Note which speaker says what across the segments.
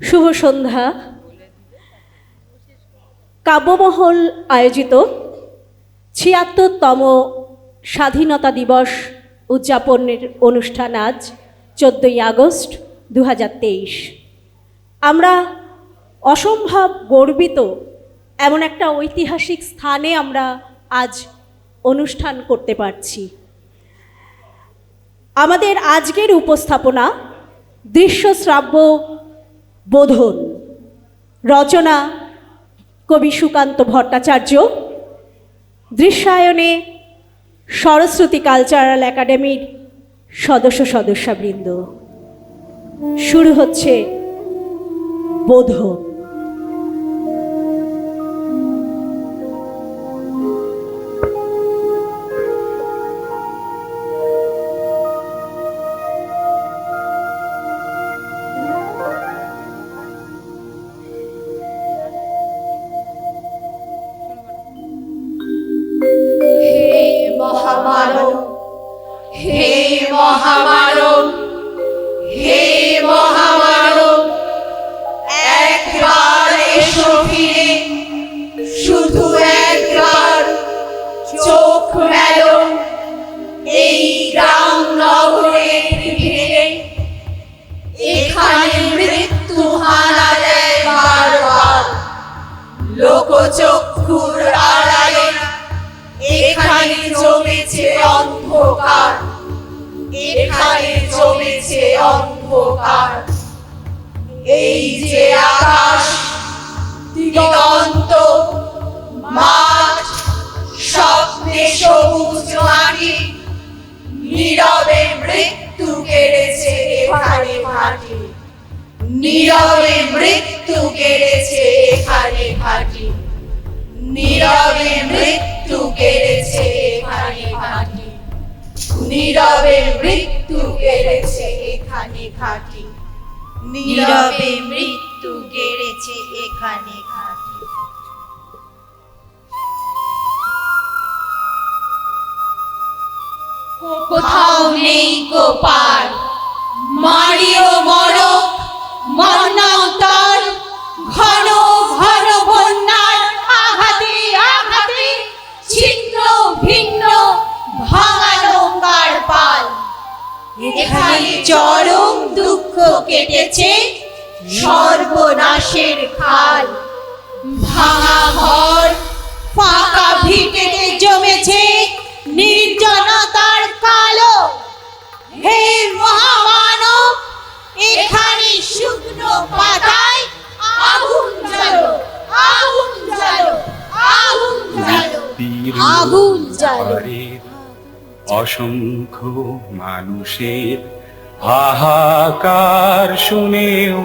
Speaker 1: শুভ সন্ধ্যা। কাব্যমহল আয়োজিত ৭৬তম স্বাধীনতা দিবস উদযাপনের অনুষ্ঠান আজ ১৪ই আগস্ট ২০২৩। আমরা অসম্ভব গর্বিত, এমন একটা ঐতিহাসিক স্থানে আমরা আজ অনুষ্ঠান করতে পারছি। আমাদের আজকের উপস্থাপনা দৃশ্যশ্রাব্য বোধন, রচনা কবি সুকান্ত ভট্টাচার্য, দৃশ্যায়নে সরস্বতী কালচারাল একাডেমির সদস্যবৃন্দ। শুরু হচ্ছে বোধন।
Speaker 2: মহামানব, হে মহামানব, হে মহামানব, একবার এসো ফিরে, শুধু একবার চোখ মেলো এই গ্রাম নগরের ভিড়ে। এখানে মৃত্যু হানা দেয় বারবার লোকচক্ষুর আড়ালে। এখানে জমেছে অন্ধকার, এখানে জমেছে অন্ধকার। এই যে আকাশ, দিগন্ত, মাঠ, স্বপ্নে সবুজ মাটি, নীরবে মৃত্যু কেড়েছে এখানে ঘাটি, নীরবে মৃত্যু কেড়েছে এখানে ঘাটি, নীরবে মৃত্যু কেড়েছে এখানে ঘাটি, নীরবে মৃত্যু কেড়েছে এখানে ঘাটি, নীরবে মৃত্যু কেড়েছে এখানে ঘাটি। কোথাও নেই গোপাল, মারিও মরো মন্বন্তর, ঘন ঘন বন্যার আঘাতে আঘাতে ছিন্ন ভিন্ন ভাঙানো কারপাল। এখানে চরম দুঃখ কেটেছে সর্বনাশের খাল। ভাঙা ঘর, ফাঁকা ভিটেতে জমেছে নির্জনতার কালো। হে মহামানব, এখানে শুকনো পাতায় আগুন জ্বালো, আগুন জ্বালো, আগুন জ্বালো, আগুন জ্বালো।
Speaker 3: অসংখ্য মানুষের হাহাকার শুনেও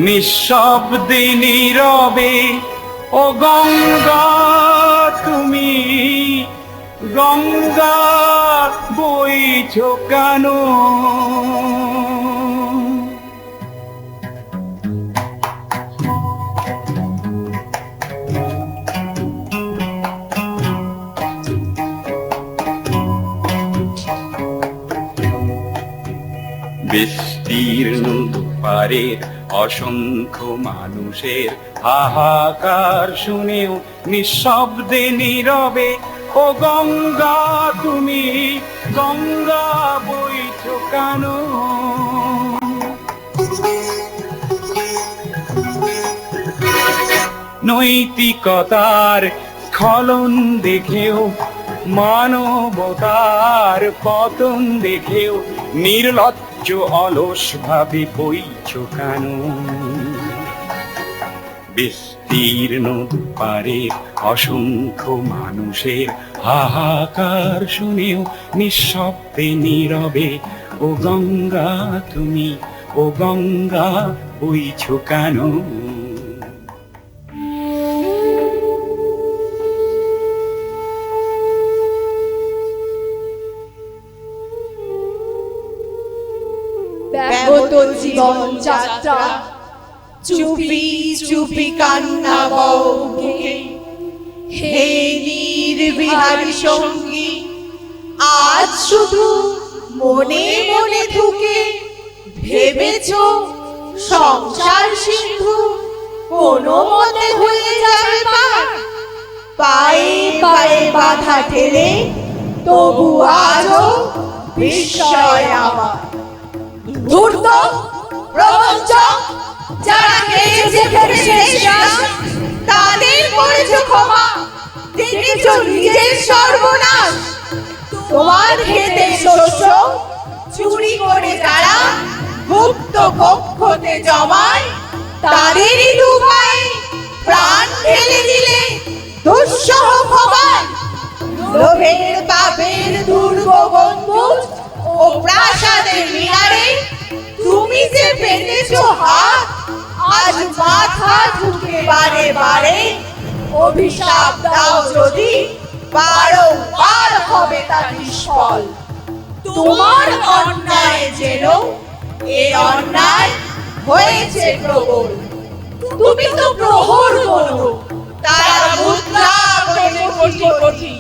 Speaker 3: নিঃশব্দে নীরবে, ও গঙ্গা তুমি, গঙ্গা বইছো কেন? বিস্তীর্ণ দুপারের অসংখ্য মানুষের হাহাকার শুনেও নিঃশব্দে নীরবে, ও গঙ্গা তুমি, গঙ্গা বইছো কেন? নৈতিকতার স্খলন দেখেও, মানবতার পতন দেখেও নির্লজ্জ অলস ভাবে বইছো কেন? বিস্তীর্ণ দুপারের অসংখ্য মানুষের হাহাকার শুনেও নিঃশব্দে নীরবে, ও গঙ্গা তুমি, ও গঙ্গা বইছো কেন?
Speaker 2: ব্যাহত জীবন যাত্রা, চুপি চুপি কান্না বুকে। হে নির্বিহারী সঙ্গী, আজ শুধু মনে মনে ঢুকে ভেবেছো সংসার সিন্ধু কোনো মতে হয়ে যাবে পার। পায়ে পায়ে বাধা ঠেলে তবু আজও বিস্ময় আমার। ধূর্ত প্রবঞ্চক যারা খেয়েছে ফেরেছে শ্বাস, তাদের করেছো ক্ষমা, দেখেছো নিজের সর্বনাশ। তোমার খেতে শস্য চুরি করে যারা গুপ্ত কক্ষতে জমায়, তাদেরই দুপায়ে প্রাণ ঢেলে দিলে দুঃসহ ক্ষমায়। লোভের পাপের দুর্গ গম্বুজ ও প্রাসাদের মিনারে তুমি যে পেতেছো হাত, আজ মাথা ঝুঁকে বারে বারে অভিশাপ দাও যদি বারংবার হবে তা নিষ্ফল। তোমার অন্যায় যেন এ অন্যায় হয়েছে প্রবল। তুমি তো প্রহর করো, তারা মুদ্রা করে কোটি কোটি,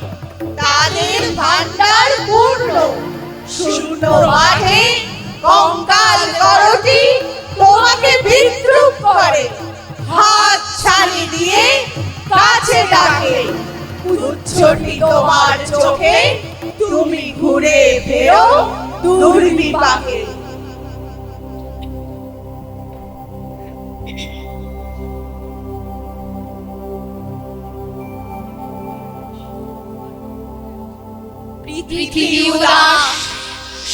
Speaker 2: তাদের ভান্ডার পূর্ণ। শূন্য মাঠে কঙ্কাল করটি তোমাকে বিদ্রুপ করে, হাত ছাড়ি দিয়ে কাছে ডাকে। উচ্ছটি তোমার চোখে, তুমি ঘুরে ফেরো দুর্বিপাকে।
Speaker 4: পৃথিবী উদাস,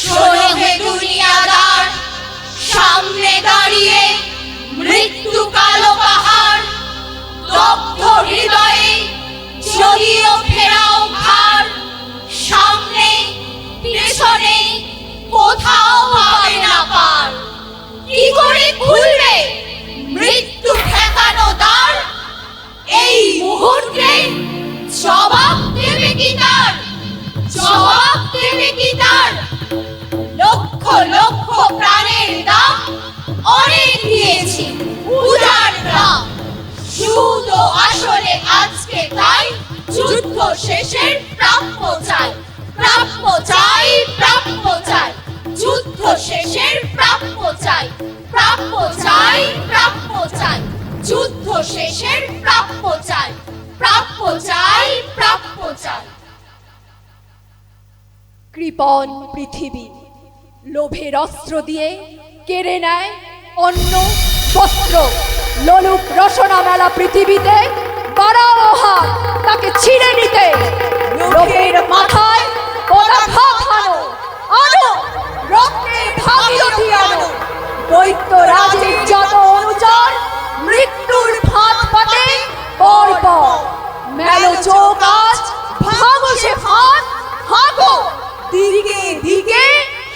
Speaker 4: শোনো হে দুনিয়াদার, সামনে দাঁড়িয়ে মৃত্যু কালো পাহাড়। দগ্ধ হৃদয়ে যদিও ফেরাও ঘাড়, সামনে পেছনে কোথাও পাবে না পার। কি করে খুলবে মৃত্যু ঠেকানো দ্বার? এই মুহূর্তে জবাব দেবে কি তার? জবাব দেবে কি তার? লক্ষ লক্ষ প্রাণের দাম অনেক দিয়েছি উদার দাম। শুধু আসলে আজকে তাই যুদ্ধ শেষের প্রাপ্য চাই, প্রাপ্য চাই, প্রাপ্য চাই। যুদ্ধ শেষের প্রাপ্য চাই, প্রাপ্য চাই, প্রাপ্য চাই। যুদ্ধ শেষের প্রাপ্য চাই, প্রাপ্য চাই, প্রাপ্য চাই।
Speaker 5: কৃপণ পৃথিবী লোভের অস্ত্র দিয়ে কেড়ে নেয় অন্ন বস্ত্র। লোলুপ রসনা মেলা পৃথিবীতে বাড়াও হাত তাকে ছিঁড়ে নিতে। লোভের মাথায় পরাঘাত আনো, আনো রক্তে ভাগীরথী আনো। দৈত্য রাজের যত অনুচর মৃত্যুর ফাঁদ পাতে পরপর। মেলো চোখ আজ ভাগো সে ফাঁদ, হাগো দিকে দিকে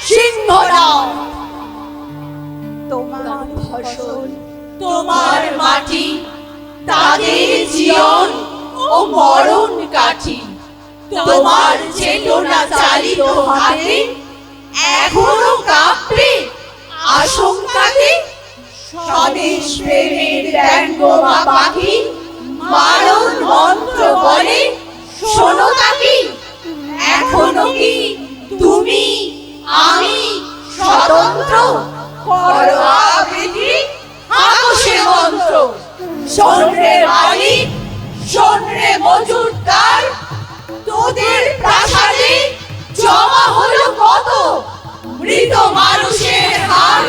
Speaker 5: সিংহনাদ।
Speaker 2: তোমার ফসল, তোমার মাটি, তাদের জীবন ও মরণ কাঠি। তোমার চেতনা চালিত হাতে এখনো কাঁপবে আশঙ্কাতে। স্বদেশ প্রেমের ব্যঙ্গমা পাখি মারণ মন্ত্র বলে শোনো তাকি। এখনো কি তুমি আমি স্বতন্ত্র? করো আবৃত্তি, হাঁকো সে মন্ত্র। শোন রে মালিক, শোন রে মজুরদার, তোদের প্রাসাদে জমা হলো কত মৃত মানুষের হার।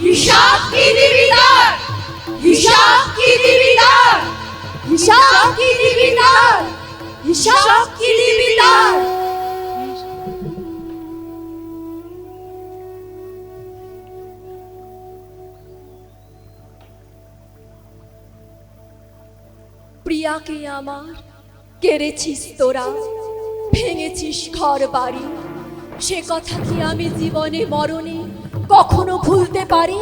Speaker 2: হিসাব কি দিবি তার? হিসাব কি দিবি তার?
Speaker 5: হিসাব কি দিবি তার? হিসাব কি দিবি তার? প্রিয়াকে আমার কেড়েছিস তোরা, ভেঙেছিস ঘর বাড়ি। সে কথা কি আমি জীবনে মরণে কখনো ভুলতে পারি?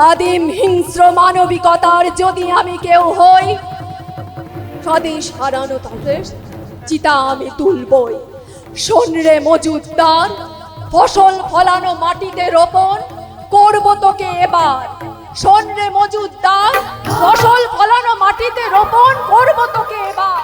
Speaker 5: আদিম হিংস্র মানবিকতার যদি আমি কেউ হই, স্বদেশ হারানো তাদের চিতা আমি তুলবই। শোন রে মজুদদার, ফসল ফলানো মাটিতে রোপণ করব তোকে এবার। শোন রে মজুদদার, ফসল ফলানো মাটিতে রোপণ করব তোকে এবার।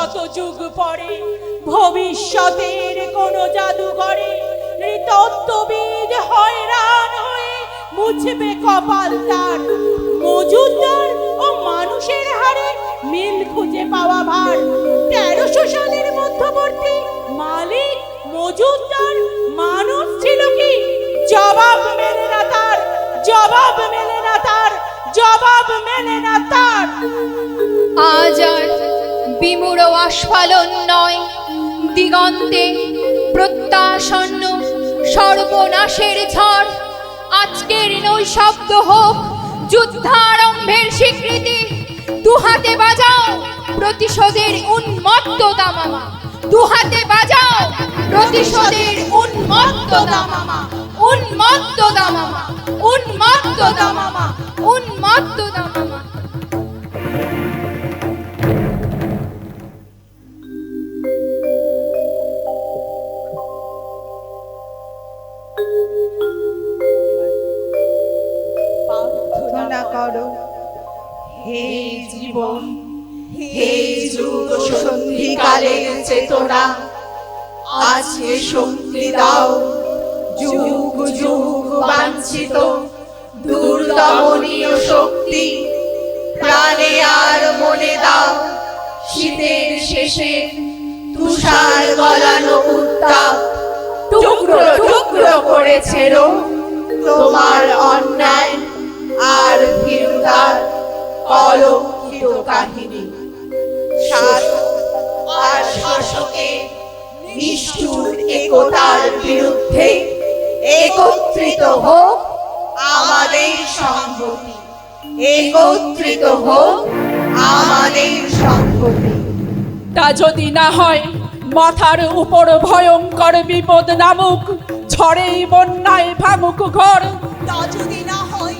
Speaker 1: শত যুগ পরে ভবিষ্যতের কোন জাদুঘরে নৃতত্ত্ববিদ হয়রান হয়ে মুছবে কপাল তার। মজুদার ও মানুষের হারে মিল খুঁজে পাওয়া ভার। 1300 সালের মধ্যবর্তী মালিক মজুদার মানুষ ছিল কি? জবাব মেলে না তার, জবাব মেলে না তার, জবাব মেলে না তার।
Speaker 5: আজ আর বিমূঢ় আস্ফালন নয়, দিগন্তে প্রত্যাসন্ন সর্বনাশের ঝড়। আজকের নৈশব্দ হোক যুদ্ধারম্ভের স্বীকৃতি। দুহাতে বাজাও প্রতিশোধের উন্মত্ত দামামা, দুহাতে বাজাও প্রতিশোধের উন্মত্ত দামামা, উন্মত্ত দামামা, উন্মত্ত দামামা, উন্মত্ত দামামা।
Speaker 2: প্রার্থনা করো হে জীবন, হে যুগ সন্ধিকালের চেতনা, আজকে শক্তি দাও যুগ যুগ বাঞ্ছিত দুর্দমনীয় শক্তি। প্রাণে আর মনে দাও শীতের শেষে তুষার গলানো উত্তাপ। টুকরো টুকরো করেছে তোমার অন্যায় আর ভীরুতার কলঙ্কিত কাহিনী। শাসক আর শাসকের নিষ্ঠুর একতার বিরুদ্ধে একত্রিত হোক আমাদের সংহতি, একত্রিত হোক আমাদের সংহতি।
Speaker 1: তা যদি না হয় মাথার উপর ভয়ঙ্কর বিপদ নামুক, ঝড়েই বন্যায় ভাঙুক ঘর।
Speaker 2: তা যদি না হয়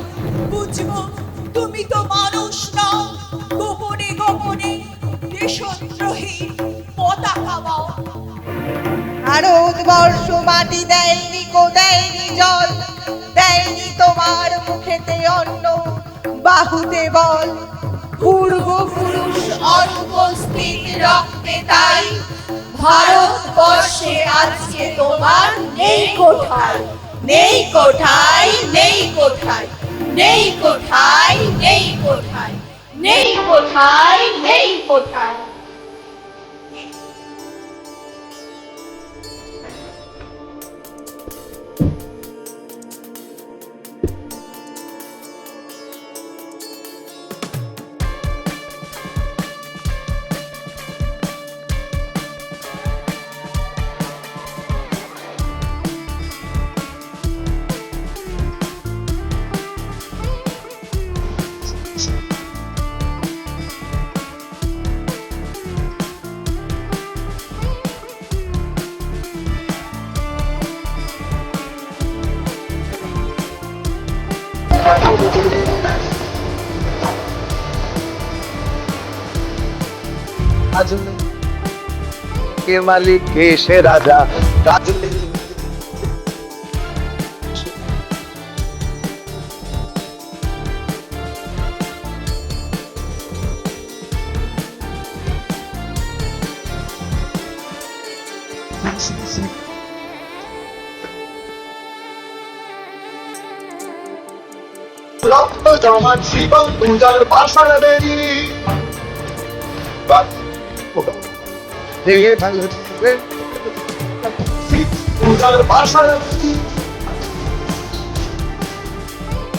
Speaker 2: বুঝবো তুমি তো মানুষ নও, গোপনে গোপনে দেশদ্রোহী পতাকা বাও। ভারতবর্ষ মাটি দেয়নি কো দেয়নি জল, দেয়নি তোমার মুখেতে অন্ন বাহুতে বল। পূর্বপুরুষ অনুপস্থিত রক্তে তাই ভারতবর্ষে আজকে তোমার নেই কোঠায়, নেই কোঠায়, নেই কোঠায়, নেই কোঠায়, নেই কোঠায়, নেই কোঠায়, নেই কোঠায়।
Speaker 6: কে মালিক কে সে রাজা, রাজলে রক্ত জমা জীবন পূজার বাসা বেরি পূজার বাসা